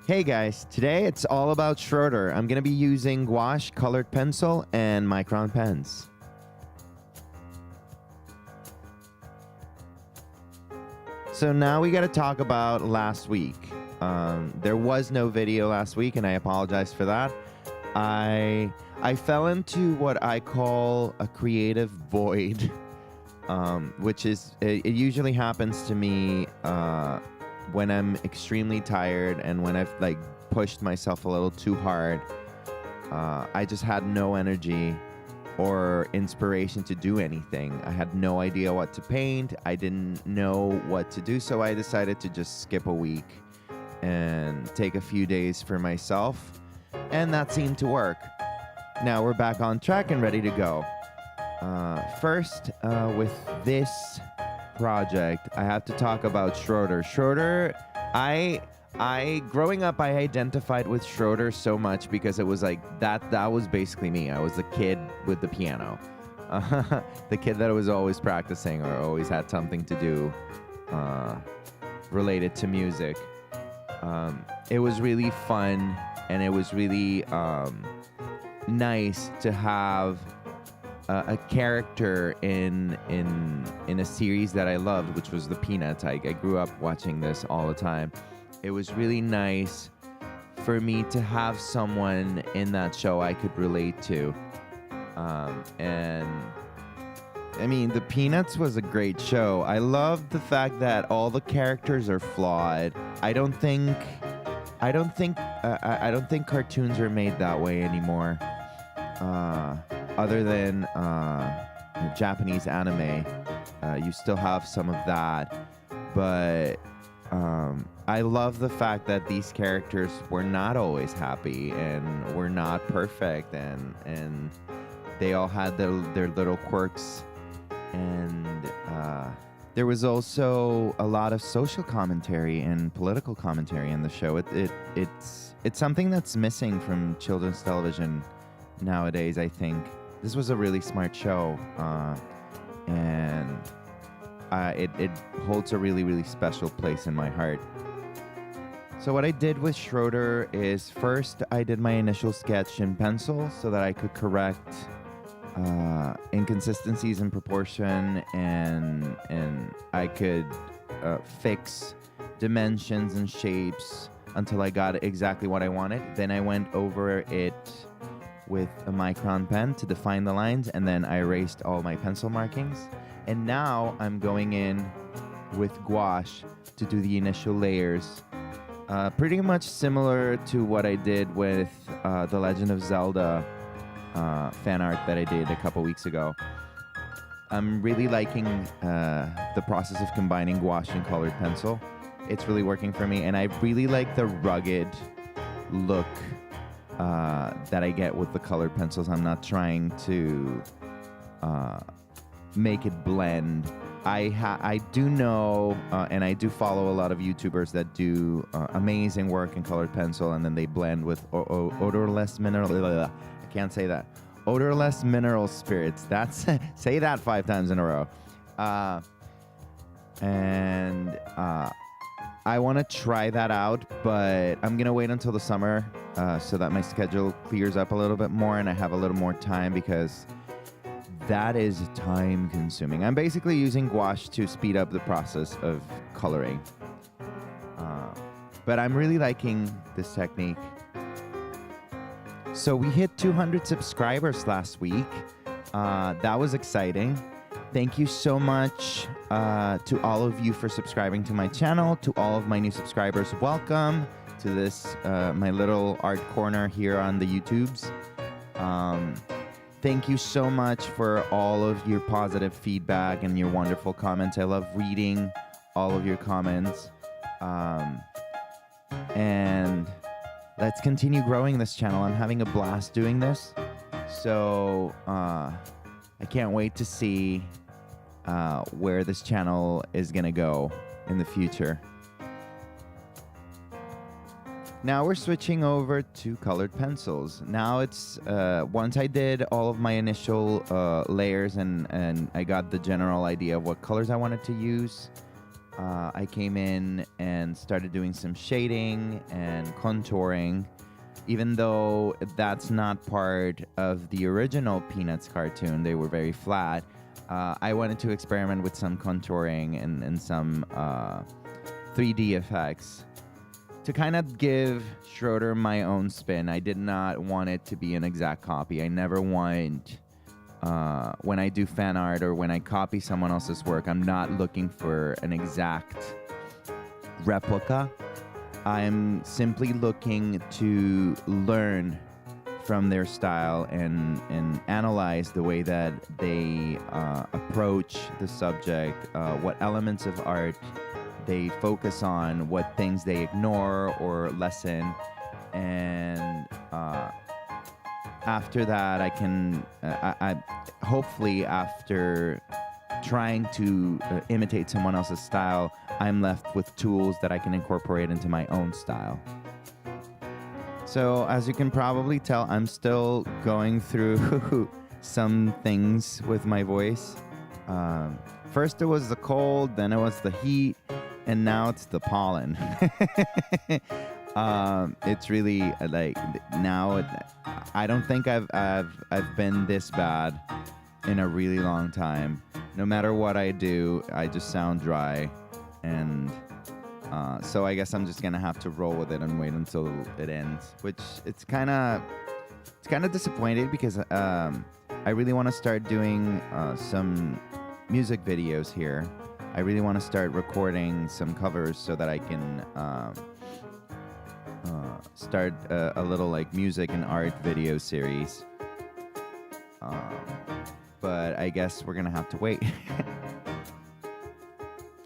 Hey guys, today it's all about Schroeder. I'm going to be using gouache, colored pencil, and micron pens. So now we got to talk about last week. There was no video last week, and I apologize for that. I fell into what I call a creative void, which is, it usually happens to me when I'm extremely tired and when I've pushed myself a little too hard. I just had no energy or inspiration to do anything. I had no idea what to paint. I didn't know what to do, so I decided to just skip a week and take a few days for myself, and that seemed to work. Now we're back on track and ready to go. First, with this project, I have to talk about Schroeder. Schroeder, I growing up, I identified with Schroeder so much because it was that was basically me. I was the kid with the piano, the kid that was always practicing or always had something to do related to music. It was really fun, and it was really nice to have a character in a series that I loved, which was the Peanuts. I grew up watching this all the time. It was really nice for me to have someone in that show I could relate to. And I mean, the Peanuts was a great show. I love the fact that all the characters are flawed. I don't think cartoons are made that way anymore. Other than Japanese anime, you still have some of that, but I love the fact that these characters were not always happy and were not perfect, and they all had their little quirks, and there was also a lot of social commentary and political commentary in the show. It's something that's missing from children's television nowadays, I think. This was a really smart show, and it holds a really, really special place in my heart. So what I did with Schroeder is, first I did my initial sketch in pencil so that I could correct inconsistencies in proportion, and I could fix dimensions and shapes until I got exactly what I wanted. Then I went over it with a micron pen to define the lines, and then I erased all my pencil markings. And now I'm going in with gouache to do the initial layers. Pretty much similar to what I did with The Legend of Zelda fan art that I did a couple weeks ago. I'm really liking the process of combining gouache and colored pencil. It's really working for me, and I really like the rugged look that I get with the colored pencils. I'm not trying to make it blend. I do know, and I do follow a lot of YouTubers that do amazing work in colored pencil, and then they blend with odorless mineral. I can't say that. Odorless mineral spirits. That's say that 5 times in a row. And I want to try that out, but I'm gonna wait until the summer so that my schedule clears up a little bit more and I have a little more time, because that is time consuming. I'm basically using gouache to speed up the process of coloring. But I'm really liking this technique. So we hit 200 subscribers last week. That was exciting. Thank you so much to all of you for subscribing to my channel. To all of my new subscribers, welcome to this, my little art corner here on the YouTubes. Thank you so much for all of your positive feedback and your wonderful comments. I love reading all of your comments. And let's continue growing this channel. I'm having a blast doing this. So I can't wait to see where this channel is going to go in the future. Now we're switching over to colored pencils. Now it's, once I did all of my initial layers and I got the general idea of what colors I wanted to use, I came in and started doing some shading and contouring. Even though that's not part of the original Peanuts cartoon, they were very flat. I wanted to experiment with some contouring and some 3D effects to kind of give Schroeder my own spin. I did not want it to be an exact copy. I never want, when I do fan art or when I copy someone else's work, I'm not looking for an exact replica. I'm simply looking to learn from their style and analyze the way that they approach the subject, what elements of art they focus on, what things they ignore or lessen. And after that, I can, I hopefully after trying to imitate someone else's style, I'm left with tools that I can incorporate into my own style. So as you can probably tell, I'm still going through some things with my voice. First it was the cold, then it was the heat, and now it's the pollen. It's really like now. I don't think I've been this bad in a really long time. No matter what I do, I just sound dry, and so I guess I'm just gonna have to roll with it and wait until it ends. Which it's kind of disappointed because I really want to start doing some music videos here. I really want to start recording some covers so that I can start a little like music and art video series. But I guess we're gonna have to wait.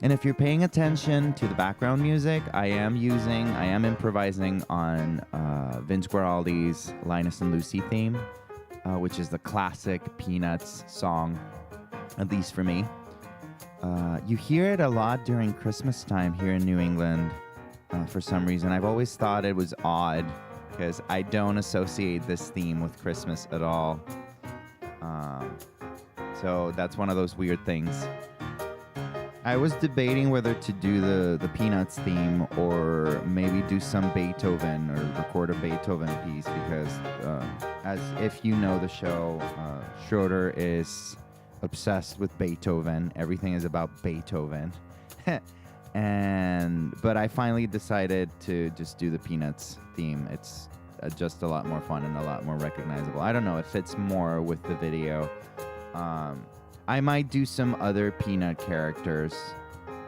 And if you're paying attention to the background music, I am improvising on Vince Guaraldi's Linus and Lucy theme, which is the classic Peanuts song, at least for me. You hear it a lot during Christmas time here in New England for some reason. I've always thought it was odd because I don't associate this theme with Christmas at all. So that's one of those weird things. I was debating whether to do the Peanuts theme or maybe do some Beethoven or record a Beethoven piece because, as if you know the show, Schroeder is obsessed with Beethoven. Everything is about Beethoven. But I finally decided to just do the Peanuts theme. It's just a lot more fun and a lot more recognizable. I don't know, it fits more with the video. I might do some other Peanut characters.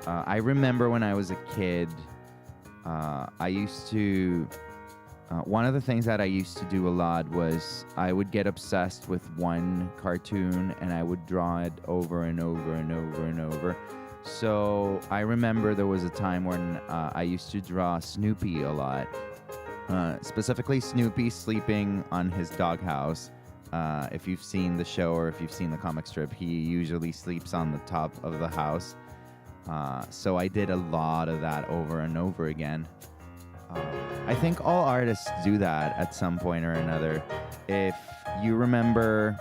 I remember when I was a kid, I used to... one of the things that I used to do a lot was I would get obsessed with one cartoon and I would draw it over and over and over and over. So I remember there was a time when I used to draw Snoopy a lot. Specifically Snoopy sleeping on his doghouse. If you've seen the show or if you've seen the comic strip, he usually sleeps on the top of the house. So I did a lot of that over and over again. I think all artists do that at some point or another. If you remember,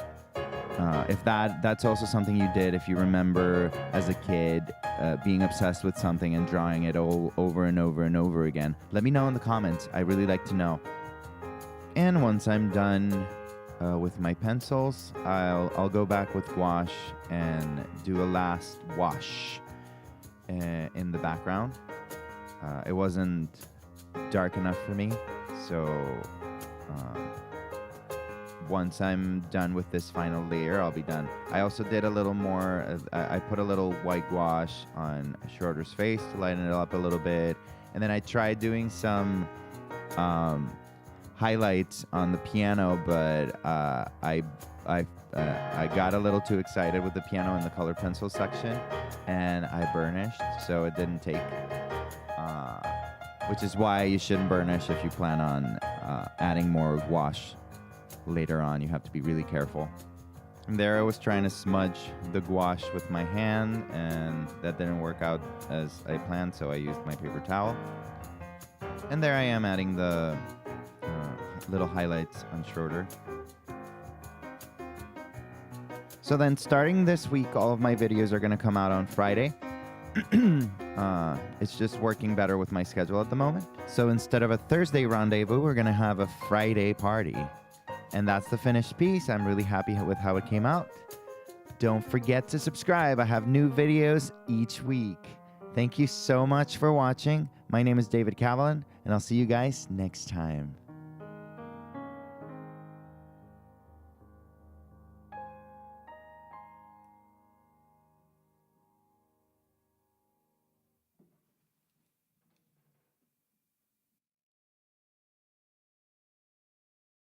if that's also something you did, if you remember as a kid being obsessed with something and drawing it all over and over and over again, let me know in the comments. I really like to know. And once I'm done with my pencils, I'll go back with gouache and do a last wash in the background. It wasn't dark enough for me, so once I'm done with this final layer, I'll be done. I also did a little more, I put a little white gouache on Schroeder's face to lighten it up a little bit, and then I tried doing some highlights on the piano, but I got a little too excited with the piano in the color pencil section, and I burnished, so it didn't take, which is why you shouldn't burnish if you plan on adding more gouache later on. You have to be really careful. And there I was trying to smudge the gouache with my hand, and that didn't work out as I planned, so I used my paper towel. And there I am adding the little highlights on Schroeder. So then starting this week, all of my videos are going to come out on Friday. It's just working better with my schedule at the moment. So instead of a Thursday rendezvous, we're going to have a Friday party. And that's the finished piece. I'm really happy with how it came out. Don't forget to subscribe. I have new videos each week. Thank you so much for watching. My name is David Cavallin, and I'll see you guys next time.